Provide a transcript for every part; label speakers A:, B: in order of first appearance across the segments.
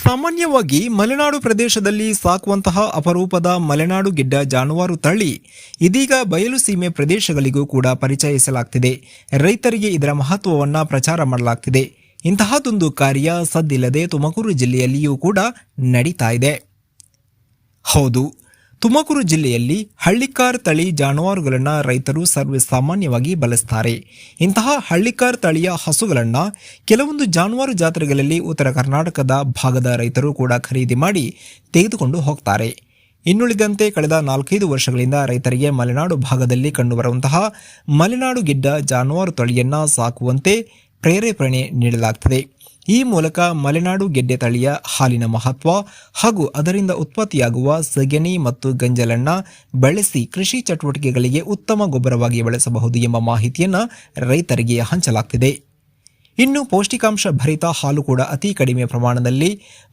A: ಸಾಮಾನ್ಯವಾಗಿ ಮಲೆನಾಡು ಪ್ರದೇಶದಲ್ಲಿ ಸಾಕುವಂತಹ ಅಪರೂಪದ ಮಲೆನಾಡು ಗಿಡ್ಡ ಜಾನುವಾರು ತಳಿ ಇದೀಗ ಬಯಲು ಸೀಮೆ ಪ್ರದೇಶಗಳಿಗೂ ಕೂಡ ಪರಿಚಯಿಸಲಾಗ್ತಿದೆ. ರೈತರಿಗೆ ಇದರ ಮಹತ್ವವನ್ನು ಪ್ರಚಾರ ಮಾಡಲಾಗ್ತಿದೆ. ಇಂತಹದೊಂದು ಕಾರ್ಯ ಸದ್ದಿಲ್ಲದೆ ತುಮಕೂರು ಜಿಲ್ಲೆಯಲ್ಲಿಯೂ ಕೂಡ ನಡೀತಾ ಇದೆ. ಹೌದು, ತುಮಕೂರು ಜಿಲ್ಲೆಯಲ್ಲಿ ಹಳ್ಳಿಕಾರ್ ತಳಿ ಜಾನುವಾರುಗಳನ್ನು ರೈತರು ಸರ್ವೇ ಸಾಮಾನ್ಯವಾಗಿ ಬಳಸ್ತಾರೆ. ಇಂತಹ ಹಳ್ಳಿಕಾರ್ ತಳಿಯ ಹಸುಗಳನ್ನು ಕೆಲವೊಂದು ಜಾನುವಾರು ಜಾತ್ರೆಗಳಲ್ಲಿ ಉತ್ತರ ಕರ್ನಾಟಕದ ಭಾಗದ ರೈತರು ಕೂಡ ಖರೀದಿ ಮಾಡಿ ತೆಗೆದುಕೊಂಡು ಹೋಗ್ತಾರೆ. ಇನ್ನುಳಿದಂತೆ ಕಳೆದ 4-5 ವರ್ಷಗಳಿಂದ ರೈತರಿಗೆ ಮಲೆನಾಡು ಭಾಗದಲ್ಲಿ ಕಂಡುಬರುವಂತಹ ಮಲೆನಾಡು ಗಿಡ್ಡ ಜಾನುವಾರು ತಳಿಯನ್ನು ಸಾಕುವಂತೆ ಪ್ರೇರೇಪಣೆ ನೀಡಲಾಗ್ತದೆ. ಈ ಮೂಲಕ ಮಲೆನಾಡು ಗೆಡ್ಡೆ ತಳಿಯ ಹಾಲಿನ ಮಹತ್ವ ಹಾಗೂ ಅದರಿಂದ ಉತ್ಪತ್ತಿಯಾಗುವ ಸಗಣಿ ಮತ್ತು ಗಂಜಲನ್ನು ಬಳಸಿ ಕೃಷಿ ಚಟುವಟಿಕೆಗಳಿಗೆ ಉತ್ತಮ ಗೊಬ್ಬರವಾಗಿ ಬಳಸಬಹುದು ಎಂಬ ಮಾಹಿತಿಯನ್ನು ರೈತರಿಗೆ ಹಂಚಲಾಗ್ತಿದೆ. ಇನ್ನು ಪೌಷ್ಟಿಕಾಂಶ ಭರಿತ ಹಾಲು ಕೂಡ ಅತಿ ಕಡಿಮೆ ಪ್ರಮಾಣದಲ್ಲಿ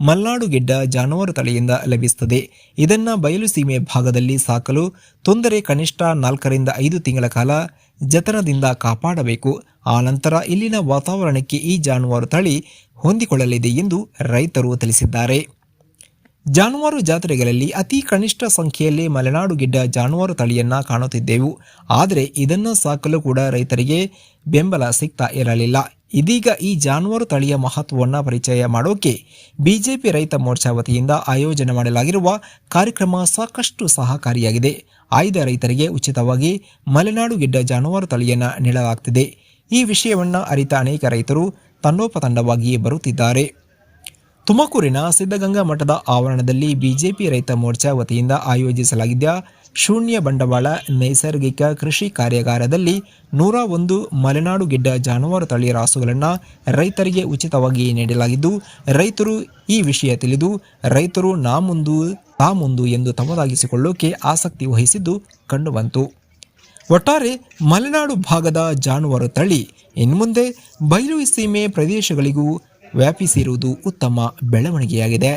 A: ಮಲೆನಾಡು ಗೆಡ್ಡ ಜಾನುವಾರು ತಳಿಯಿಂದ ಲಭಿಸುತ್ತದೆ. ಇದನ್ನು ಬಯಲು ಸೀಮೆ ಭಾಗದಲ್ಲಿ ಸಾಕಲು ತೊಂದರೆ ಕನಿಷ್ಠ 4ರಿಂದ 5 ತಿಂಗಳ ಕಾಲ ಜತನದಿಂದ ಕಾಪಾಡಬೇಕು. ಆನಂತರ ಇಲ್ಲಿನ ವಾತಾವರಣಕ್ಕೆ ಈ ಜಾನುವಾರು ತಳಿ ಹೊಂದಿಕೊಳ್ಳಲಿದೆ ಎಂದು ರೈತರು ತಿಳಿಸಿದ್ದಾರೆ. ಜಾನುವಾರು ಜಾತ್ರೆಗಳಲ್ಲಿ ಅತಿ ಕನಿಷ್ಠ ಸಂಖ್ಯೆಯಲ್ಲಿ ಮಲೆನಾಡು ಗಿಡ್ಡ ಜಾನುವಾರು ತಳಿಯನ್ನು ಕಾಣುತ್ತಿದ್ದೆವು. ಆದರೆ ಇದನ್ನು ಸಾಕಲು ಕೂಡ ರೈತರಿಗೆ ಬೆಂಬಲ ಸಿಗ್ತಾ ಇರಲಿಲ್ಲ. ಇದೀಗ ಈ ಜಾನುವಾರು ತಳಿಯ ಮಹತ್ವವನ್ನು ಪರಿಚಯ ಮಾಡೋಕೆ ಬಿಜೆಪಿ ರೈತ ಮೋರ್ಚಾ ವತಿಯಿಂದ ಆಯೋಜನೆ ಮಾಡಲಾಗಿರುವ ಕಾರ್ಯಕ್ರಮ ಸಾಕಷ್ಟು ಸಹಕಾರಿಯಾಗಿದೆ. ಆಯ್ದ ರೈತರಿಗೆ ಉಚಿತವಾಗಿ ಮಲೆನಾಡು ಗಿಡ್ಡ ಜಾನುವಾರು ತಳಿಯನ್ನು ನೀಡಲಾಗ್ತಿದೆ. ಈ ವಿಷಯವನ್ನು ಅರಿತ ಅನೇಕ ರೈತರು ತಂಡೋಪತಂಡವಾಗಿ ಬರುತ್ತಿದ್ದಾರೆ. ತುಮಕೂರಿನ ಸಿದ್ಧಗಂಗಾ ಮಠದ ಆವರಣದಲ್ಲಿ ಬಿಜೆಪಿ ರೈತ ಮೋರ್ಚಾ ವತಿಯಿಂದ ಆಯೋಜಿಸಲಾಗಿದ್ದ ಶೂನ್ಯ ಬಂಡವಾಳ ನೈಸರ್ಗಿಕ ಕೃಷಿ ಕಾರ್ಯಾಗಾರದಲ್ಲಿ 101 ಮಲೆನಾಡು ಗಿಡ್ಡ ಜಾನುವಾರು ತಳಿ ರಾಸುಗಳನ್ನು ರೈತರಿಗೆ ಉಚಿತವಾಗಿ ನೀಡಲಾಗಿದ್ದು, ರೈತರು ಈ ವಿಷಯ ತಿಳಿದು ರೈತರು ನಾ ಮುಂದು ಎಂದು ತಮ್ಮದಾಗಿಸಿಕೊಳ್ಳೋಕೆ ಆಸಕ್ತಿ ವಹಿಸಿದ್ದು ಕಂಡುಬಂತು. ಒಟ್ಟಾರೆ ಮಲೆನಾಡು ಭಾಗದ ಜಾನುವಾರು ತಳಿ ಇನ್ಮುಂದೆ ಬಯಲು ಸೀಮೆ ಪ್ರದೇಶಗಳಿಗೂ ವ್ಯಾಪಿಸಿರುವುದು ಉತ್ತಮ ಬೆಳವಣಿಗೆಯಾಗಿದೆ.